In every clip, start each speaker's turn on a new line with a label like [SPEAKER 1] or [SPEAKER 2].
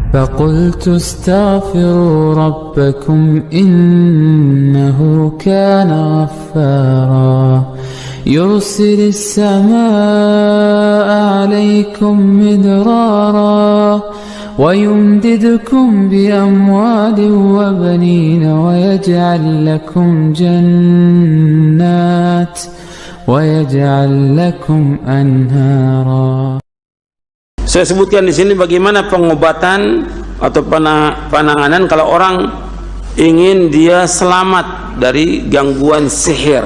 [SPEAKER 1] فقلت استغفروا ربكم إنه كان غفارا يرسل السماء عليكم مدرارا ويمددكم بأموال وبنين ويجعل لكم جنات ويجعل لكم أنهارا.
[SPEAKER 2] Saya sebutkan di sini bagaimana pengobatan atau penanganan kalau orang ingin dia selamat dari gangguan sihir.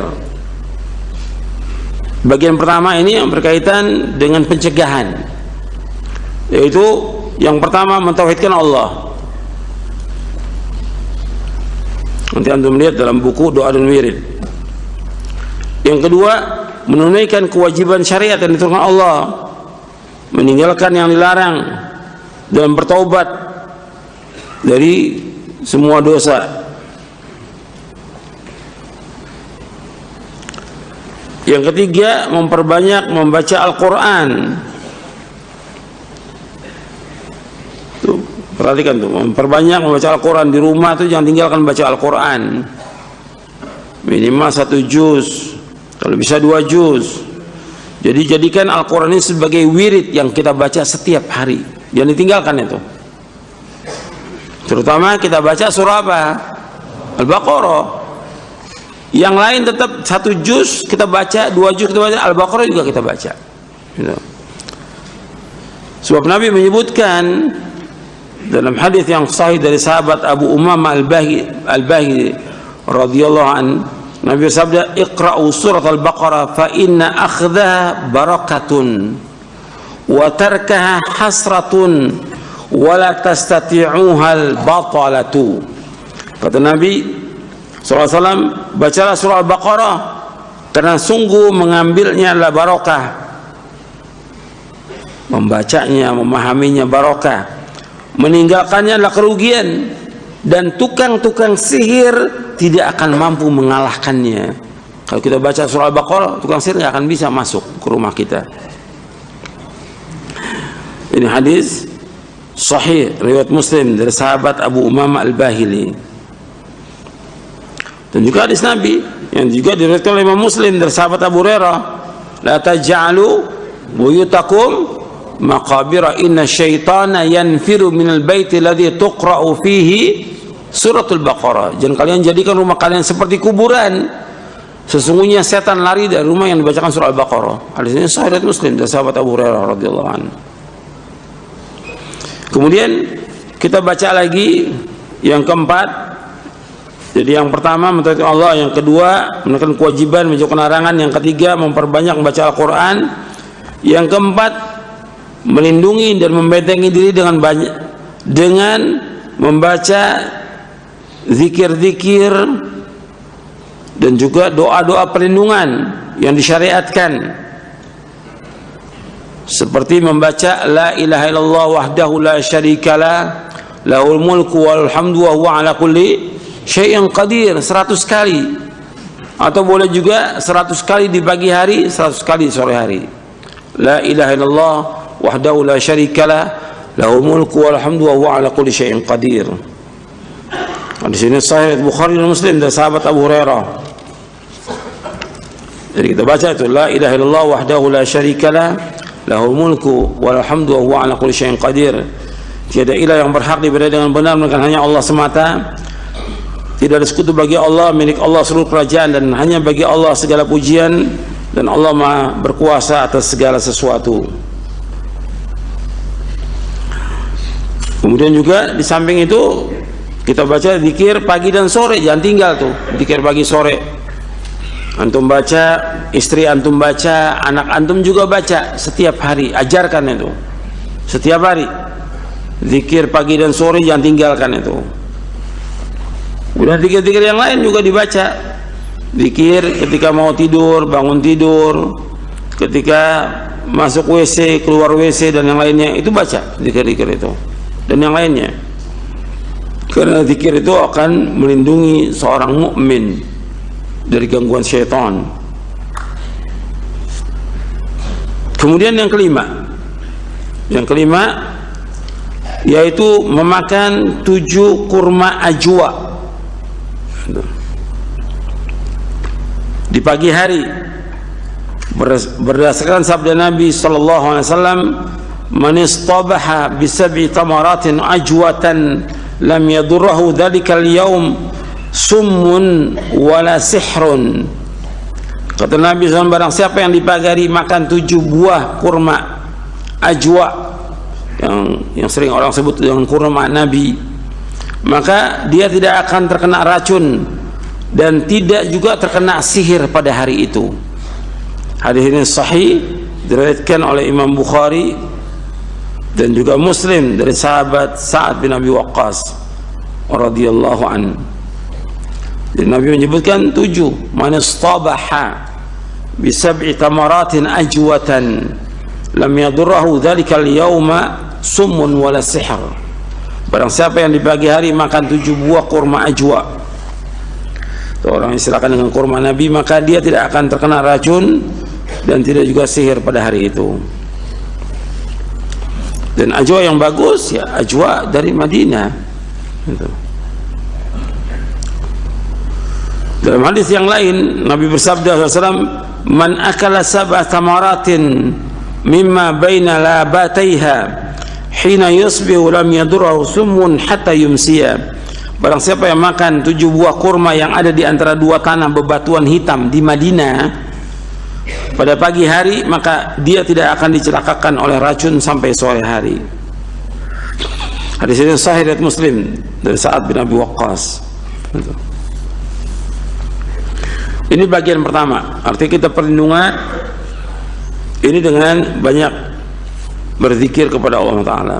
[SPEAKER 2] Bagian pertama ini yang berkaitan dengan pencegahan, yaitu yang pertama mentauhidkan Allah. Nanti antum lihat dalam buku Doa dan Wirid. Yang kedua, menunaikan kewajiban syariat yang diturunkan Allah, meninggalkan yang dilarang dan bertaubat dari semua dosa. Yang ketiga, memperbanyak membaca Al-Quran. Tuh, perhatikan tuh, memperbanyak membaca Al-Quran di rumah tuh, jangan tinggalkan baca Al-Quran. Minimal 1 juz, kalau bisa 2 juz. Jadi jadikan Al-Quran ini sebagai wirid yang kita baca setiap hari. Jangan ditinggalkan itu. Terutama kita baca surah apa? Al-Baqarah. Yang lain tetap 1 juz kita baca, 2 juz kita baca, Al-Baqarah juga kita baca. Gitu. Sebab Nabi menyebutkan dalam hadis yang sahih dari sahabat Abu Umamah Al-Bahili radhiyallahu anhu, Nabi bersabda, "Iqra'u surat Al-Baqarah fa inna akhdaha barakatun wa tarkaha hasratun wa la tastati'uha al-batalatu." Kata Nabi SAW, bacalah surah Al-Baqarah karena sungguh mengambilnya adalah barokah. Membacanya, memahaminya barokah. Meninggalkannya adalah kerugian. Dan tukang-tukang sihir tidak akan mampu mengalahkannya. Kalau kita baca surah Al-Baqarah, tukang sihir tidak akan bisa masuk ke rumah kita. Ini hadis sahih riwayat Muslim dari sahabat Abu Umamah Al-Bahili. Dan juga hadis Nabi yang juga diriwayatkan oleh Imam Muslim dari sahabat Abu Hurairah, "La taj'alu buyutakum maqabira inna syaitana yanfiru minal baiti alladhi tuqra'u fihi suratul Baqarah." Jangan kalian jadikan rumah kalian seperti kuburan. Sesungguhnya setan lari dari rumah yang dibacakan surah Al-Baqarah. Hadis ini sahih riwayat Muslim dari sahabat Abu Hurairah radhiyallahu anhu. Kemudian kita baca lagi yang keempat. Jadi yang pertama mentaati Allah, yang kedua menunaikan kewajiban, menjauhkan larangan, yang ketiga memperbanyak membaca Al-Qur'an, yang keempat melindungi dan membentengi diri dengan membaca zikir-zikir dan juga doa-doa perlindungan yang disyariatkan, seperti membaca la ilaha illallah wahdahu la syarikalah lahul mulku wal hamdu wa huwa ala kulli syai'in qadir 100 kali, atau boleh juga 100 kali di pagi hari, 100 kali di sore hari. La ilaha illallah wahdahu la syarikalah lahul mulku wal hamdu wa huwa ala kulli syai'in qadir. Di sini sahih Bukhari dan Muslim dari sahabat Abu Hurairah. Jadi kita baca itu la ilaha illallah wahdahu la syarikalah lahul mulku wal hamdu wa huwa ala kulli syai'in qadir. Tiada ilah yang berhak diibadahi dengan benar melainkan hanya Allah semata. Tidak ada sekutu bagi Allah, milik Allah seluruh kerajaan dan hanya bagi Allah segala pujian, dan Allah Maha berkuasa atas segala sesuatu. Kemudian juga di samping itu kita baca zikir pagi dan sore, jangan tinggal tuh zikir pagi sore. Antum baca, istri antum baca, anak antum juga baca setiap hari, ajarkan itu setiap hari. Zikir pagi dan sore jangan tinggalkan itu. Udah zikir-zikir yang lain juga dibaca. Zikir ketika mau tidur, bangun tidur, ketika masuk WC, keluar WC dan yang lainnya, itu baca zikir-zikir itu dan yang lainnya. Karena zikir itu akan melindungi seorang mukmin dari gangguan syaitan. Kemudian yang kelima yaitu memakan 7 kurma ajwa di pagi hari, berdasarkan sabda Nabi sallallahu alaihi wasallam, man istabaha bi 7 tamaratin ajwatan lam yadurruhu dhalikal yaum summun wala sihrun. Kata Nabi SAW, barang siapa yang di pagi hari makan 7 buah kurma ajwa, yang sering orang sebut dengan kurma Nabi, maka dia tidak akan terkena racun dan tidak juga terkena sihir pada hari itu. Hadis ini sahih, diriwayatkan oleh Imam Bukhari dan juga Muslim dari sahabat Sa'ad bin Abi Waqqas radhiyallahu anhu. Jadi Nabi menyebutkan 7, man istabaha bi 7 tamaratin ajwatan lam yadurruhu dhalikal yauma summun wala sihr. Barang siapa yang di pagi hari makan 7 buah kurma ajwa, itu orang istilahkan dengan kurma Nabi, maka dia tidak akan terkena racun dan tidak juga sihir pada hari itu. Dan ajwa yang bagus ya ajwa dari Madinah itu. Dalam hadis yang lain Nabi bersabda SAW, man akala 7 tamaratin mimma baina labataiha hina yusbihu lam yadurruhu summun hatta yumsiya. Barang siapa yang makan 7 buah kurma yang ada di antara 2 tanah bebatuan hitam di Madinah pada pagi hari, maka dia tidak akan dicelakakan oleh racun sampai sore hari. Hadis ini sahih riwayat Muslim dari Sa'ad bin Abi Waqqas. Ini bagian pertama, artinya kita perlindungan ini dengan banyak berzikir kepada Allah Ta'ala.